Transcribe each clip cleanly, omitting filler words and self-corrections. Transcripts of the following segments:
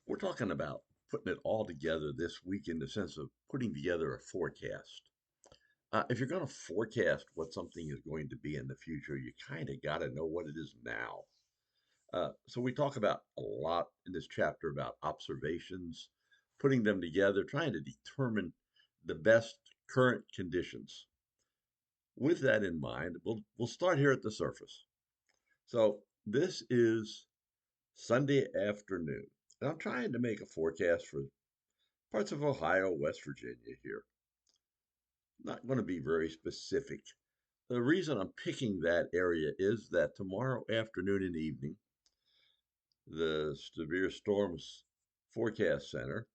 We're talking about putting it all together this week in the sense of putting together a forecast. If you're going to forecast what something is going to be in the future, you kind of got to know what it is now. So we talk about a lot in this chapter about observations, putting them together, trying to determine the best current conditions. With that in mind, we'll start here at the surface. So this is Sunday afternoon, and I'm trying to make a forecast for parts of Ohio, West Virginia here. Not going to be very specific. The reason I'm picking that area is that tomorrow afternoon and evening, the Severe Storms Forecast Center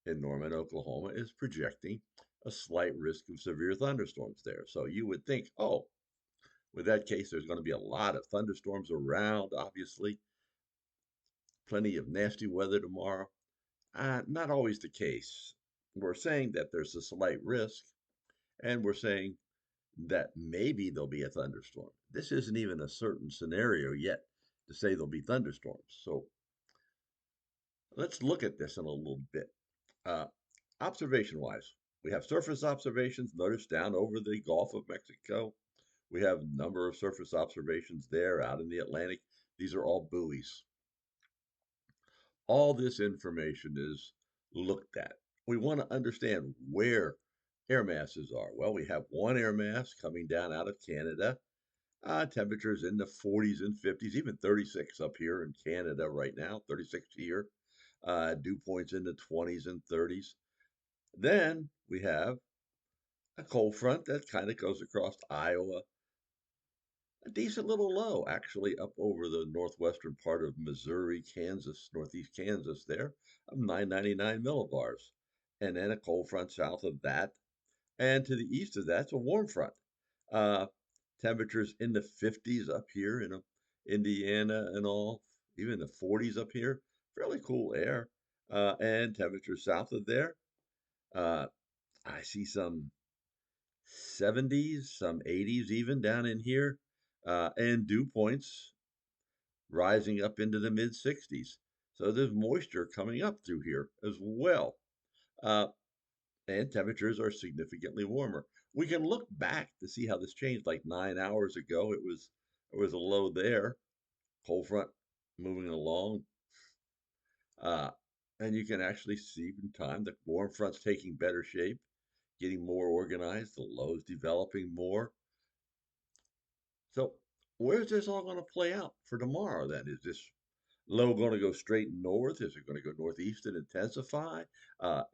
in Norman, Oklahoma, is projecting a slight risk of severe thunderstorms there. So you would think, oh, with that case, there's going to be a lot of thunderstorms around, obviously. Plenty of nasty weather tomorrow. Not always the case. We're saying that there's a slight risk, and we're saying that maybe there'll be a thunderstorm. This isn't even a certain scenario yet to say there'll be thunderstorms. So let's look at this in a little bit. Observation wise, we have surface observations. Notice down over the Gulf of Mexico, we have a number of surface observations there out in the Atlantic. These are all buoys. All this information is looked at. We want to understand where air masses are. Well, we have one air mass coming down out of Canada. Temperatures in the 40s and 50s, even 36 up here in Canada right now, 36 here. Dew points in the 20s and 30s. Then we have a cold front that kind of goes across Iowa. A decent little low, actually, up over the northwestern part of Missouri, Kansas, northeast Kansas there, of 999 millibars. And then a cold front south of that. And to the east of that's a warm front. Uh, Temperatures in the 50s up here in Indiana and all, even the 40s up here. Fairly cool air. And temperatures south of there. Uh, I see some 70s, some 80s even down in here. And dew points rising up into the mid 60s. So there's moisture coming up through here as well. Uh, and temperatures are significantly warmer. We can look back to see how this changed. Like 9 hours ago, it was a low there, cold front moving along, uh, and you can actually see in time the warm front's taking better shape, getting more organized, the lows developing more. So where's this all going to play out for tomorrow? Then is this low going to go straight north? Is it going to go northeast and intensify?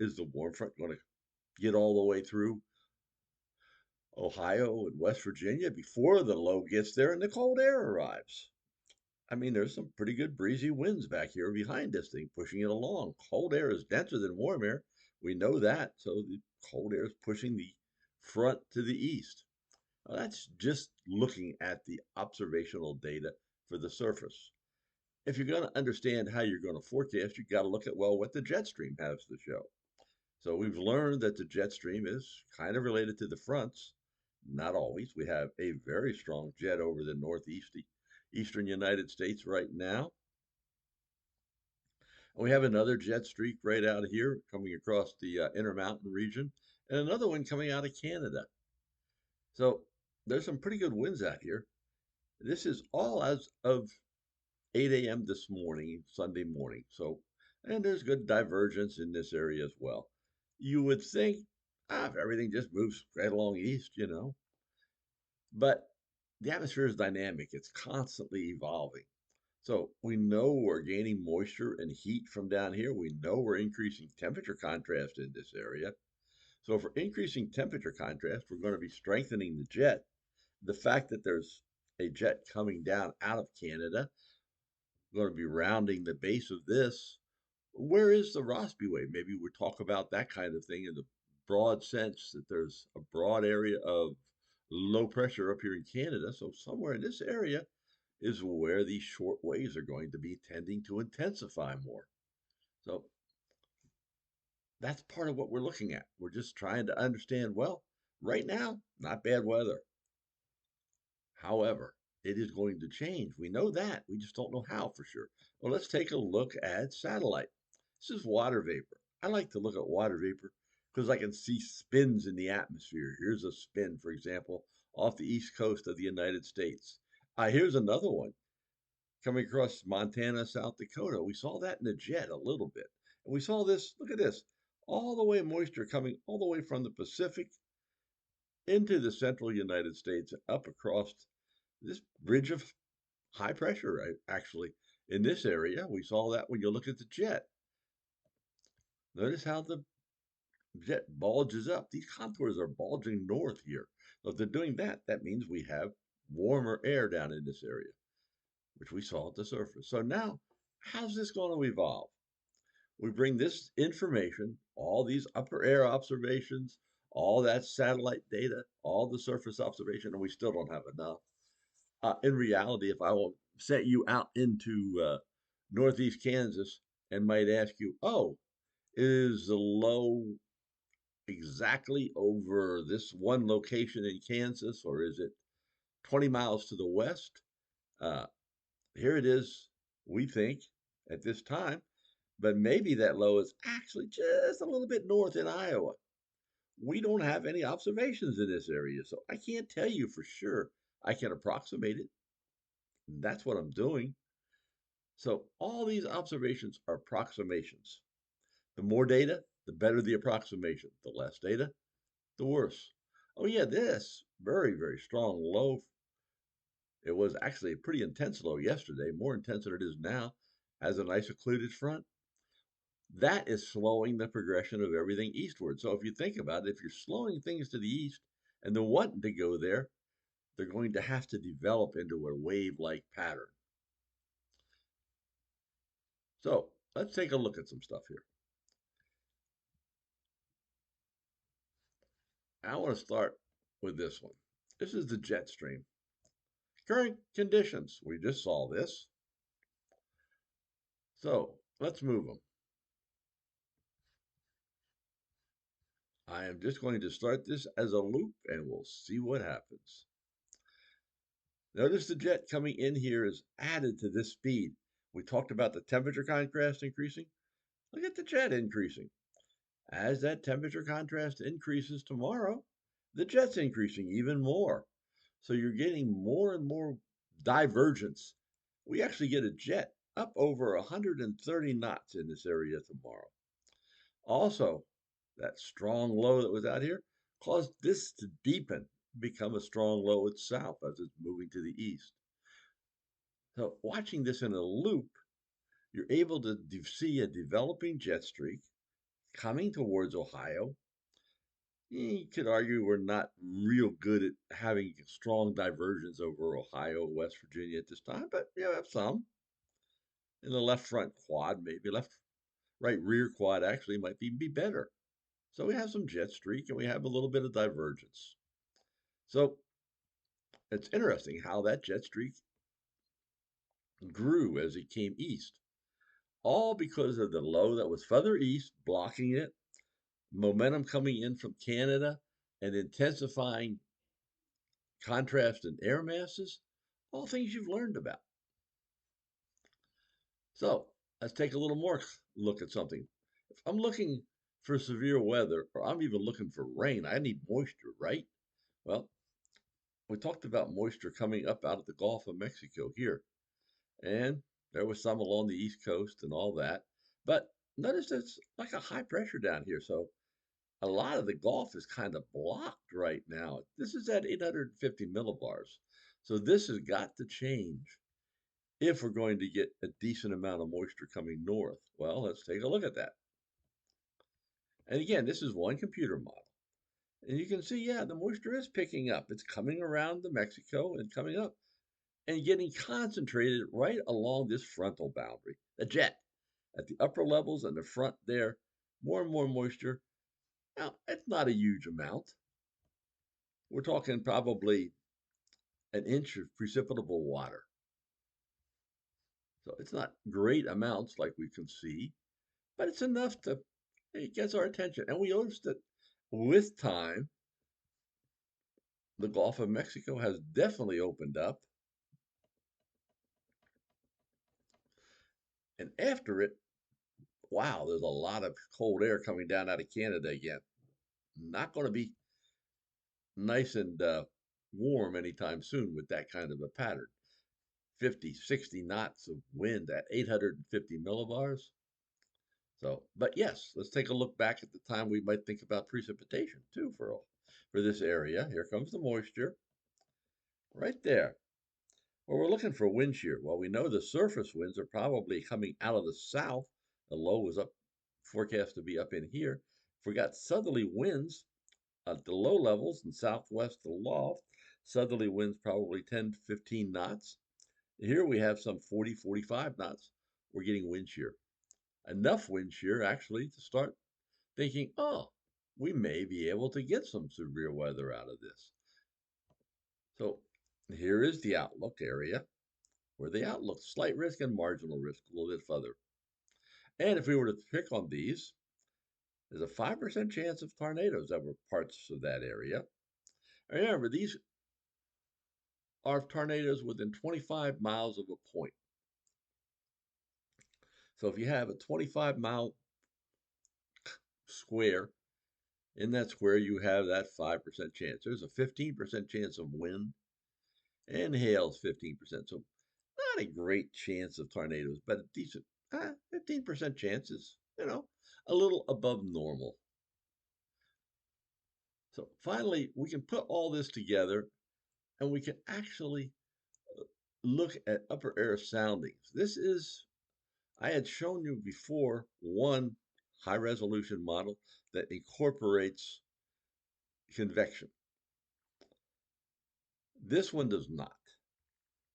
Is the warm front going to get all the way through Ohio and West Virginia before the low gets there and the cold air arrives? I mean, there's some pretty good breezy winds back here behind this thing pushing it along. Cold air is denser than warm air. We know that. So the cold air is pushing the front to the east. Now, that's just looking at the observational data for the surface. If you're going to understand how you're going to forecast, you've got to look at, well, what the jet stream has to show. So we've learned that the jet stream is kind of related to the fronts. Not always. We have a very strong jet over the eastern United States right now. And we have another jet streak right out here coming across the Intermountain region, and another one coming out of Canada. So there's some pretty good winds out here. This is all as of 8 a.m. this morning, Sunday morning. So, and there's good divergence in this area as well. You would think, if everything just moves right along east, but the atmosphere is dynamic. It's constantly evolving. So we know we're gaining moisture and heat from down here. We know we're increasing temperature contrast in this area. So if we're increasing temperature contrast, we're going to be strengthening the jet. The fact that there's a jet coming down out of Canada, we're going to be rounding the base of this. Where is the Rossby wave? Maybe we'll talk about that kind of thing in the broad sense that there's a broad area of low pressure up here in Canada. So somewhere in this area is where these short waves are going to be tending to intensify more. So that's part of what we're looking at. We're just trying to understand, well, right now, not bad weather. However, it is going to change. We know that. We just don't know how for sure. Well, let's take a look at satellite. This is water vapor. I like to look at water vapor because I can see spins in the atmosphere. Here's a spin, for example, off the east coast of the United States. Here's another one coming across Montana, South Dakota. We saw that in the jet a little bit. And we saw this, look at this, all the way moisture coming all the way from the Pacific into the central United States, up across this bridge of high pressure, right? Actually, in this area, we saw that when you look at the jet. Notice how the jet bulges up. These contours are bulging north here. So if they're doing that, that means we have warmer air down in this area, which we saw at the surface. So now, how's this going to evolve? We bring this information, all these upper air observations, all that satellite data, all the surface observation, and we still don't have enough. In reality, if I will set you out into northeast Kansas and might ask you, oh, is the low exactly over this one location in Kansas, or is it 20 miles to the west? Uh, Here it is, we think, at this time, but maybe that low is actually just a little bit north in Iowa. We don't have any observations in this area, so I can't tell you for sure. I can approximate it. That's what I'm doing. So all these observations are approximations. The more data, the better the approximation. The less data, the worse. Oh yeah, this very, very strong low. It was actually a pretty intense low yesterday, more intense than it is now, has a nice occluded front. That is slowing the progression of everything eastward. So if you think about it, if you're slowing things to the east and they're wanting to go there, they're going to have to develop into a wave-like pattern. So let's take a look at some stuff here. I want to start with this one. This is the jet stream. Current conditions. We just saw this. So let's move them. I am just going to start this as a loop and we'll see what happens. Notice the jet coming in here is added to this speed. We talked about the temperature contrast increasing. Look at the jet increasing. As that temperature contrast increases tomorrow, the jet's increasing even more. So you're getting more and more divergence. We actually get a jet up over 130 knots in this area tomorrow. Also, that strong low that was out here caused this to deepen, become a strong low itself as it's moving to the east. So watching this in a loop, you're able to see a developing jet streak coming towards Ohio. You could argue we're not real good at having strong divergence over Ohio, West Virginia at this time, but you have some. In the left front quad, maybe right rear quad actually might even be better. So we have some jet streak and we have a little bit of divergence. So it's interesting how that jet streak grew as it came east, all because of the low that was further east blocking it, momentum coming in from Canada and intensifying contrast in air masses, all things you've learned about. So let's take a little more look at something. If I'm looking for severe weather, or I'm even looking for rain, I need moisture, right? Well, we talked about moisture coming up out of the Gulf of Mexico here, and there was some along the East Coast and all that. But notice it's like a high pressure down here. So a lot of the Gulf is kind of blocked right now. This is at 850 millibars. So this has got to change if we're going to get a decent amount of moisture coming north. Well, let's take a look at that. And again, this is one computer model. And you can see, yeah, the moisture is picking up. It's coming around the Mexico and coming up and getting concentrated right along this frontal boundary, the jet. At the upper levels and the front there, more and more moisture. Now, it's not a huge amount. We're talking probably an inch of precipitable water. So it's not great amounts like we can see, but it's enough to, it gets our attention. And we noticed that with time, the Gulf of Mexico has definitely opened up. And after it, wow, there's a lot of cold air coming down out of Canada again. Not going to be nice and warm anytime soon with that kind of a pattern. 50, 60 knots of wind at 850 millibars. So, but yes, let's take a look back at the time we might think about precipitation too for this area. Here comes the moisture right there. Well, we're looking for wind shear. Well, we know the surface winds are probably coming out of the south. The low was up, forecast to be up in here. If we got southerly winds at the low levels in southwest aloft, southerly winds probably 10 to 15 knots. Here we have some 40, 45 knots. We're getting wind shear. Enough wind shear actually to start thinking, oh, we may be able to get some severe weather out of this. So here is the outlook area, where the outlook, slight risk and marginal risk, a little bit further. And if we were to pick on these, there's a 5% chance of tornadoes over parts of that area. And remember, these are tornadoes within 25 miles of a point. So if you have a 25-mile square, in that square you have that 5% chance. There's a 15% chance of wind, and hail's 15%. So not a great chance of tornadoes, but a decent 15% chances, a little above normal. So finally, we can put all this together and we can actually look at upper air soundings. I had shown you before one high resolution model that incorporates convection. This one does not.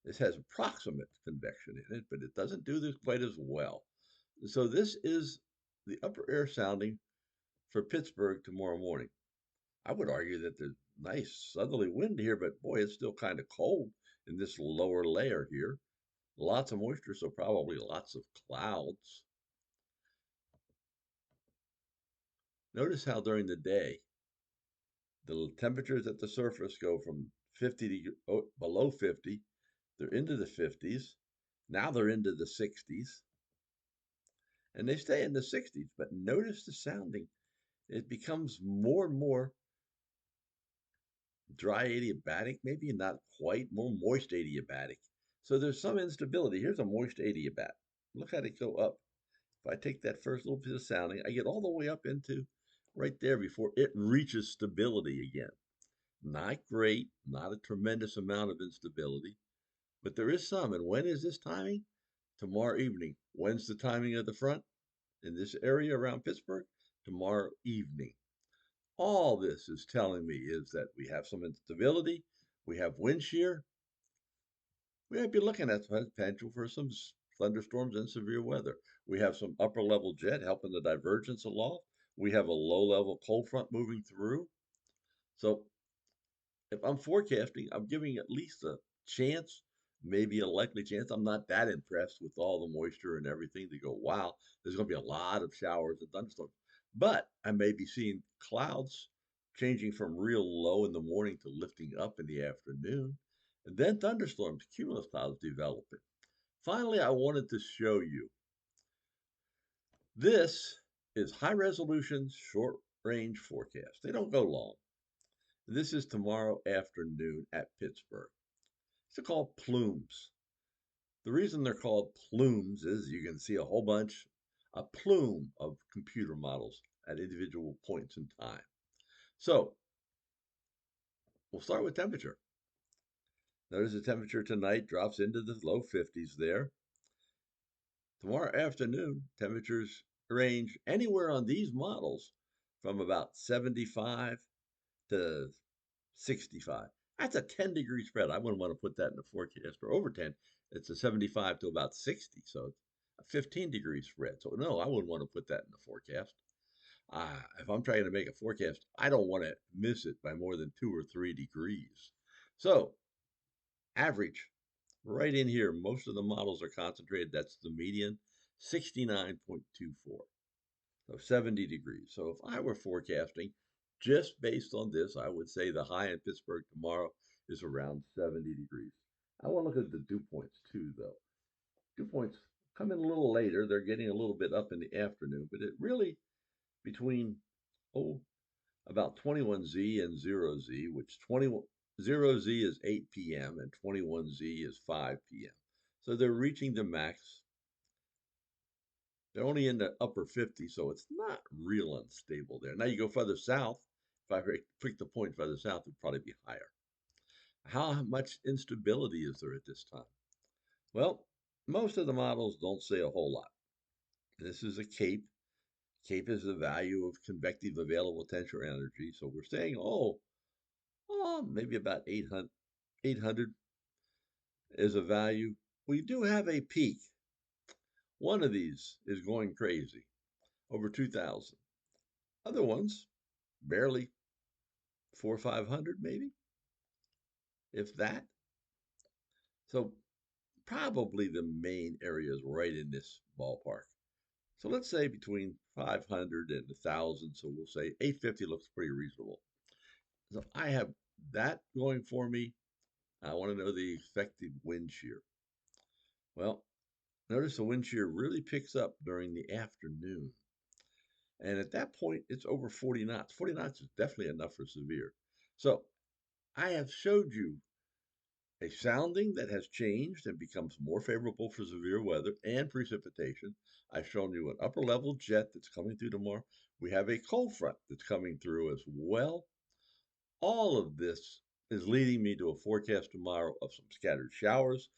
This has approximate convection in it, but it doesn't do this quite as well. So this is the upper air sounding for Pittsburgh tomorrow morning. I would argue that there's nice southerly wind here, but boy, it's still kind of cold in this lower layer here. Lots of moisture, so probably lots of clouds. Notice how during the day, the temperatures at the surface go from 50 to below 50. They're into the 50s. Now they're into the 60s. And they stay in the 60s, but notice the sounding. It becomes more and more dry adiabatic, maybe not quite, more moist adiabatic. So there's some instability. Here's a moist adiabat. Look how it go up. If I take that first little bit of sounding, I get all the way up into right there before it reaches stability again. Not great, not a tremendous amount of instability, but there is some. And when is this timing? Tomorrow evening. When's the timing of the front in this area around Pittsburgh? Tomorrow evening. All this is telling me is that we have some instability, we have wind shear, we might be looking at the potential for some thunderstorms and severe weather. We have some upper level jet helping the divergence aloft. We have a low level cold front moving through. So if I'm forecasting, I'm giving at least a chance, maybe a likely chance. I'm not that impressed with all the moisture and everything to go, wow, there's going to be a lot of showers and thunderstorms. But I may be seeing clouds changing from real low in the morning to lifting up in the afternoon. And then thunderstorms, cumulus clouds developing. Finally, I wanted to show you. This is high resolution, short range forecast. They don't go long. This is tomorrow afternoon at Pittsburgh. They're called plumes. The reason they're called plumes is you can see a plume of computer models at individual points in time. So we'll start with temperature. Notice the temperature tonight drops into the low 50s there. Tomorrow afternoon, temperatures range anywhere on these models from about 75 to 65. That's a 10-degree spread. I wouldn't want to put that in the forecast or over 10. It's a 75 to about 60. So it's a 15-degree spread. So no, I wouldn't want to put that in the forecast. If I'm trying to make a forecast, I don't want to miss it by more than 2 or 3 degrees. So average right in here, most of the models are concentrated. That's the median, 69.24. So 70 degrees. So if I were forecasting, just based on this, I would say the high in Pittsburgh tomorrow is around 70 degrees. I want to look at the dew points too, though. Dew points come in a little later. They're getting a little bit up in the afternoon, but it really between oh about 21Z and 0Z, which 0Z is 8 p.m. and 21Z is 5 p.m. So they're reaching the max. They're only in the upper 50s, so it's not real unstable there. Now you go further south. If I pick the point further south, it'd probably be higher. How much instability is there at this time? Well, most of the models don't say a whole lot. This is a CAPE. CAPE is the value of convective available potential energy. So we're saying, maybe about 800 is a value. We do have a peak. One of these is going crazy, over 2,000. Other ones, barely 400 or 500 maybe, if that. So probably the main area is right in this ballpark. So let's say between 500 and 1,000. So we'll say 850 looks pretty reasonable. So I have that going for me. I want to know the effective wind shear. Well, notice the wind shear really picks up during the afternoon. And at that point, it's over 40 knots. 40 knots is definitely enough for severe. So I have showed you a sounding that has changed and becomes more favorable for severe weather and precipitation. I've shown you an upper level jet that's coming through tomorrow. We have a cold front that's coming through as well. All of this is leading me to a forecast tomorrow of some scattered showers.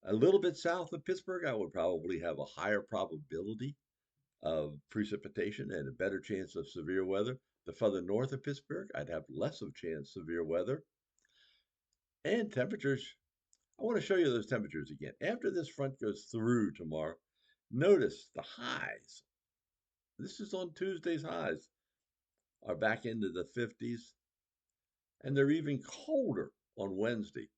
A little bit south of Pittsburgh, I would probably have a higher probability of precipitation and a better chance of severe weather. The further north of Pittsburgh, I'd have less of chance of severe weather. And temperatures, I want to show you those temperatures again. After this front goes through tomorrow, notice the highs. This is on Tuesday's highs, are back into the 50s, and they're even colder on Wednesday.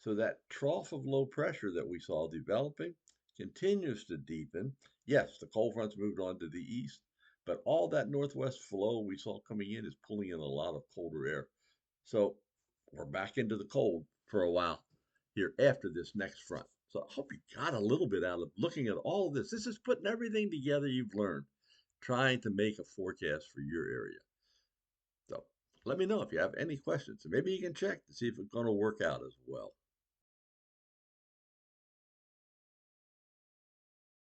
So that trough of low pressure that we saw developing continues to deepen. Yes, the cold front's moved on to the east, but all that northwest flow we saw coming in is pulling in a lot of colder air. So we're back into the cold for a while here after this next front. So I hope you got a little bit out of looking at all of this. This is putting everything together you've learned, trying to make a forecast for your area. So let me know if you have any questions. And maybe you can check to see if it's going to work out as well.